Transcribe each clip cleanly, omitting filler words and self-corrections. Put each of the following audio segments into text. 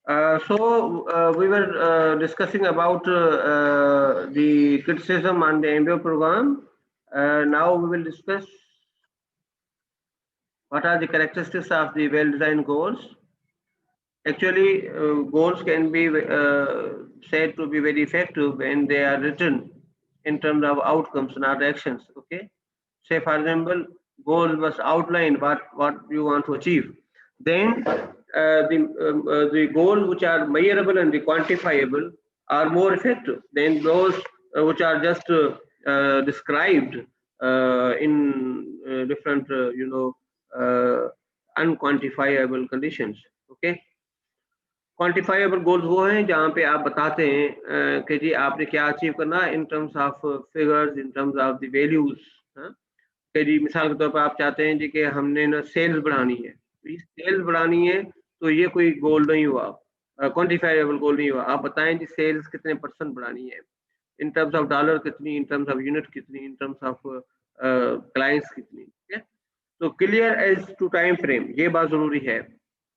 We were discussing about the criticism on the MBA program. Now we will discuss what are the characteristics of the well-designed goals. Actually, goals can be said to be very effective when they are written in terms of outcomes, not actions. Okay. Say, for example, goal must outline what you want to achieve. Then the goals which are measurable and the quantifiable are more effective than those which are just described in different, uh, unquantifiable conditions. Okay. Quantifiable goals वो हैं जहाँ पे आप बताते हैं कि जी आपने क्या अचीव करना है in terms of figures, in terms of the values. कि जी मिसाल के तौर पर आप चाहते हैं जी कि हमने ना सेल्स बढ़ानी है, तो सेल्स बढ़ानी है तो ये कोई गोल नहीं हुआ, क्वांटिफाइबल गोल नहीं हुआ। आप बताएं जी सेल्स कितने % बढ़ानी है, इन टर्म्स ऑफ डॉलर कितनी, इन टर्म्स ऑफ यूनिट कितनी, इन टर्म्स ऑफ क्लाइंट्स कितनी। ठीक है, तो clear as to time frame, ये बात जरूरी है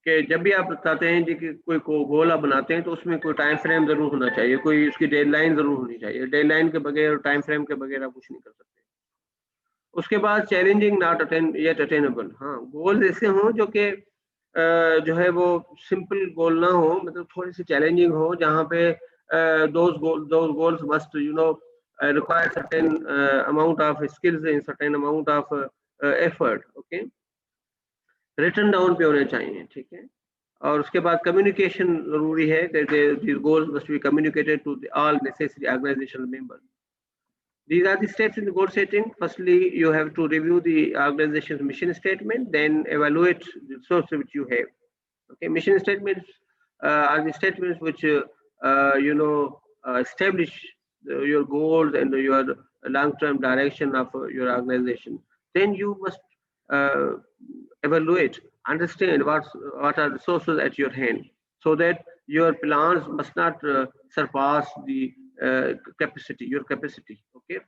कि जब भी आप बताते हैं जी कि कोई को गोल आप बनाते हैं तो उसमें कोई टाइम फ्रेम जरूर होना चाहिए, कोई उसकी डेडलाइन जरूर होनी चाहिए। डेडलाइन के बगैर और टाइम फ्रेम के बगैर आप कुछ नहीं कर सकते। उसके बाद challenging not attain yet attainable. हाँ, गोल ऐसे हों जो कि जो है वो सिंपल गोल ना हो, मतलब थोड़ी सी चैलेंजिंग हो, जहाँ पे those goals must require certain amount of skills and certain amount of effort. Okay, written down पे होने चाहिए। ठीक है, और उसके बाद कम्युनिकेशन जरूरी है कि goals must be communicated to all necessary organisational members. These are the steps in the goal setting. Firstly, you have to review the organization's mission statement, then evaluate the resources which you have. Okay, mission statements are the statements which establish your goals and your long-term direction of your organization. Then you must uh, evaluate, understand what are the resources at your hand, so that your plans must not surpass the your capacity. Okay,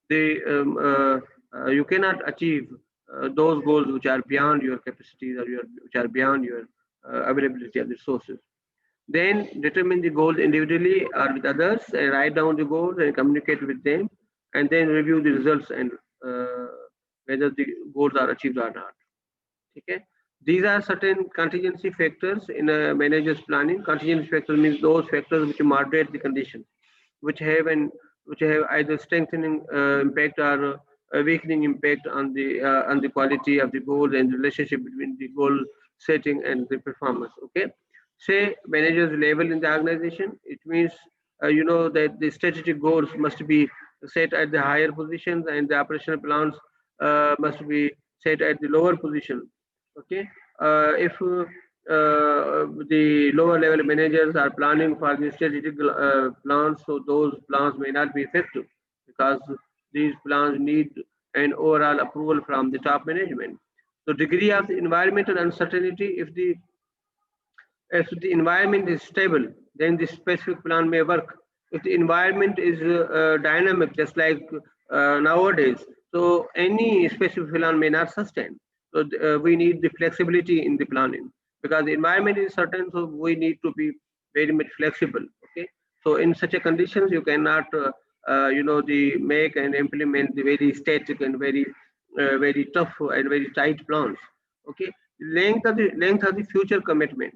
you cannot achieve those goals which are beyond your capacities, or which are beyond your availability of resources. Then determine the goals individually or with others, and write down the goals and communicate with them, and then review the results and whether the goals are achieved or not. Okay, these are certain contingency factors in a manager's planning. Contingency factors means those factors which moderate the condition, which have either strengthening impact or a weakening impact on the quality of the goal and relationship between the goal setting and the performance. Okay, say managers level in the organization, it means that the strategic goals must be set at the higher positions and the operational plans must be set at the lower position. Okay, if the lower level managers are planning for the strategic plans, so those plans may not be effective because these plans need an overall approval from the top management. So degree of the environmental uncertainty, if the environment is stable, then the specific plan may work. If the environment is dynamic, just like nowadays, so any specific plan may not sustain. So we need the flexibility in the planning because the environment is certain, so we need to be very much flexible. Okay, so in such a conditions, you cannot, the make and implement the very static and very tough and very tight plans. Okay, length of the future commitment.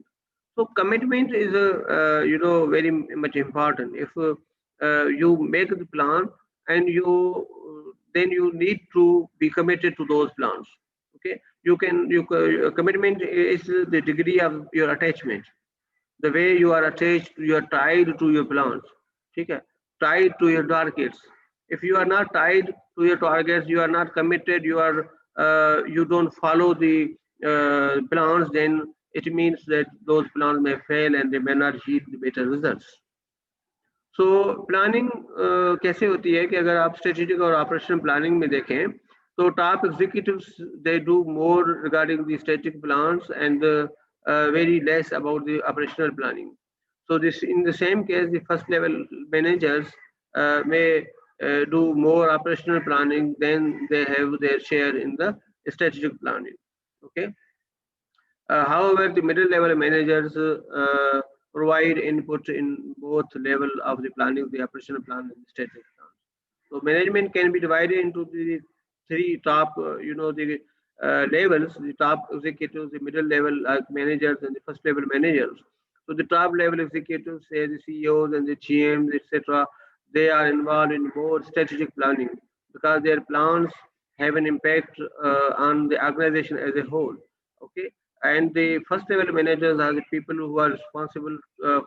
So commitment is very much important. If you make the plan and then you need to be committed to those plans. Okay, commitment is the degree of your attachment, the way you are attached, you are tied to your plans. Okay, tied to your targets. If you are not tied to your targets, you are not committed, you don't follow the plans, then it means that those plans may fail and they may not yield the better results. So planning कैसे होती है कि अगर आप strategic और operational planning में देखें तो top executives they do more regarding the strategic plans and very less about the operational planning. So this, in the same case, the first level managers may do more operational planning than they have their share in the strategic planning. Okay. However, the middle level managers provide input in both level of the planning, the operational plan and the strategic plan. So management can be divided into the three top, the levels, the top executives, the middle level managers, and the first level managers. So the top level executives, say the CEOs and the GMs, etc., they are involved in more strategic planning because their plans have an impact on the organization as a whole. Okay, and the first level managers are the people who are responsible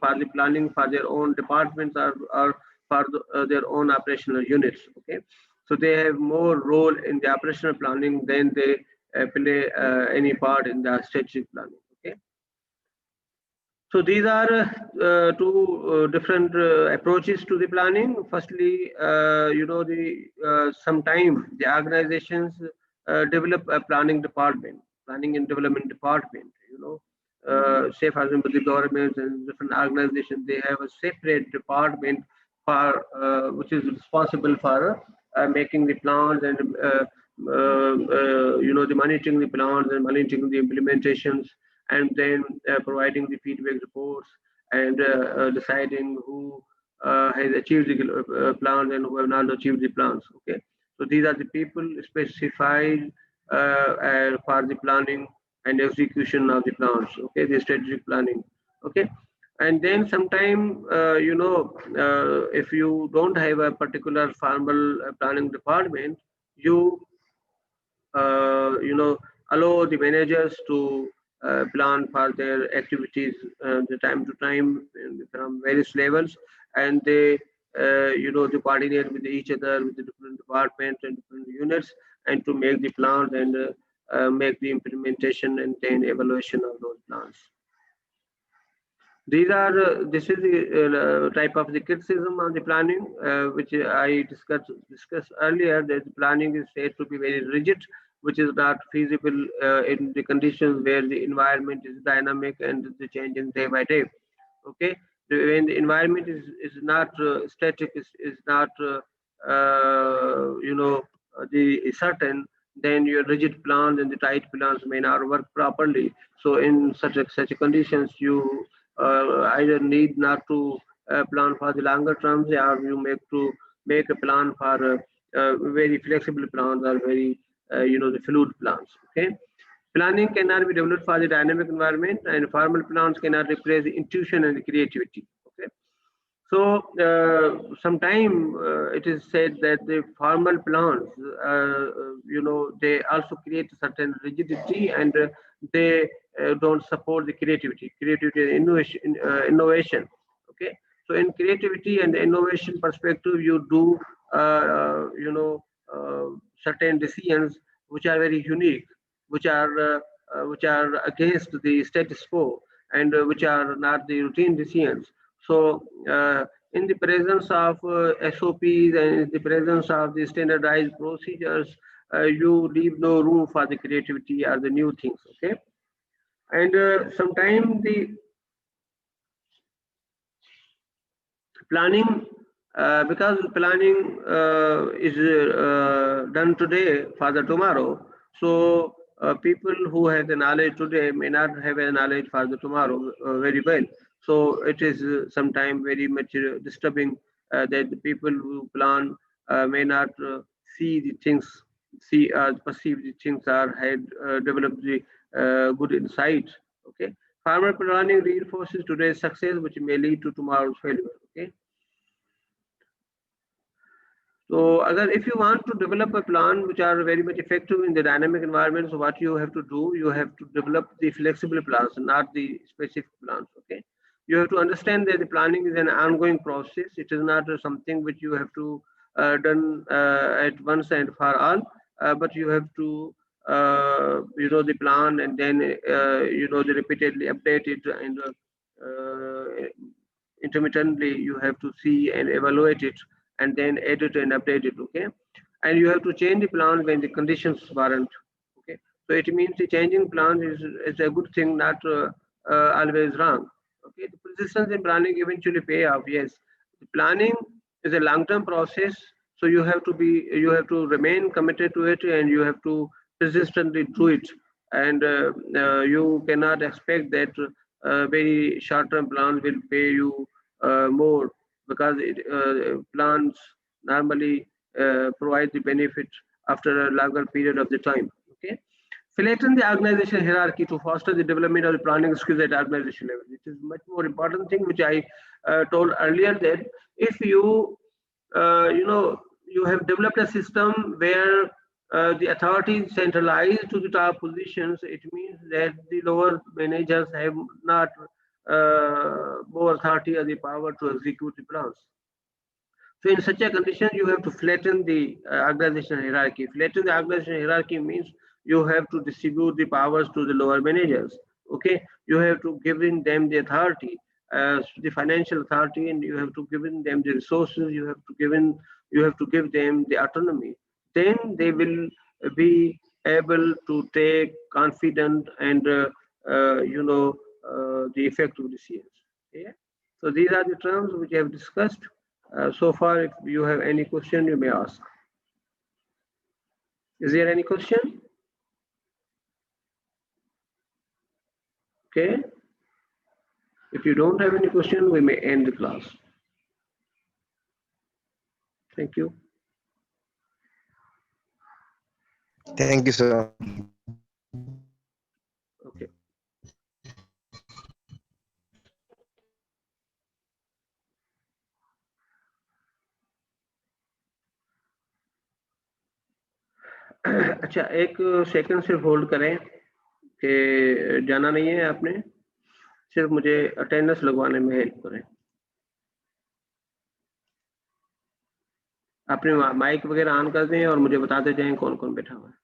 for the planning for their own departments or for their own operational units. Okay, so they have more role in the operational planning than they play any part in the strategic planning. Okay, so these are two different approaches to the planning. Firstly, sometime the organizations develop a planning and development department. Say for example, the governments and different organizations, they have a separate department for which is responsible for making the plans and the monitoring the plans and monitoring the implementations, and then providing the feedback reports and deciding who has achieved the plans and who have not achieved the plans. Okay, so these are the people specified for the planning and execution of the plans. Okay, the strategic planning. Okay, and then sometime if you don't have a particular formal planning department, you allow the managers to plan for their activities the time to time from various levels, and they coordinate with each other with the different departments and different units, and to make the plans and make the implementation and then evaluation of those plans. This is the type of the criticism on the planning, which I discussed earlier, that the planning is said to be very rigid, which is not feasible in the conditions where the environment is dynamic and the changing day by day. Okay, when the environment is not static, is not the certain, then your rigid plans and the tight plans may not work properly. So in such conditions, you either need not to plan for the longer terms, or you make a plan for very flexible plans or very the fluid plans. Okay, planning cannot be developed for the dynamic environment, and formal plans cannot replace the intuition and the creativity. Okay, so sometime it is said that the formal plans, they also create a certain rigidity, and they don't support the creativity and innovation. Okay, so in creativity and innovation perspective, you do certain decisions which are very unique, which are against the status quo, and which are not the routine decisions. So in the presence of SOPs and in the presence of the standardized procedures, you leave no room for the creativity or the new things. Okay, and sometimes the planning, because planning is done today for the tomorrow, so people who have the knowledge today may not have a knowledge for the tomorrow very well. So it is sometimes very much disturbing that the people who plan may not see the things, perceive the things, or had developed the good insight. Okay, farmer planning reinforces today's success, which may lead to tomorrow's failure. Okay. So if you want to develop a plan which are very much effective in the dynamic environment, so what you have to do, you have to develop the flexible plans, not the specific plans. Okay, you have to understand that the planning is an ongoing process. It is not something which you have to done at once and for all, but you have to the plan, and then the repeatedly update it, and intermittently you have to see and evaluate it, and then edit and update it. Okay, and you have to change the plan when the conditions warrant. Okay, so it means the changing plan is a good thing, not always wrong. Okay, the persistence in planning eventually pay off. Yes, the planning is a long-term process, so you have to remain committed to it, and you have to persistently do it, and you cannot expect that very short-term plans will pay you more, because plans normally provide the benefit after a longer period of the time. Okay. Flatten the organization hierarchy to foster the development of the planning skills at organization level. It is much more important thing, which I told earlier, that if you you have developed a system where the authority is centralized to the top positions, it means that the lower managers have not more authority or the power to execute the plans. So in such a condition, you have to flatten the organization hierarchy. Flatten the organization hierarchy means you have to distribute the powers to the lower managers. Okay, you have to give in them the authority, the financial authority, and you have to give in them the resources. You have to give them the autonomy. Then they will be able to take confident and the effective decisions. Yeah. So these are the terms which I have discussed. So far, if you have any question, you may ask. Is there any question? Okay. If you don't have any question, we may end the class. Thank you. Thank you, sir. Okay. अच्छा, एक second सिर्फ hold करें कि जाना नहीं है आपने, सिर्फ मुझे अटेंडेंस लगवाने में हेल्प करें। अपने माइक वगैरह ऑन कर दें और मुझे बताते जाएं कौन कौन बैठा हुआ है।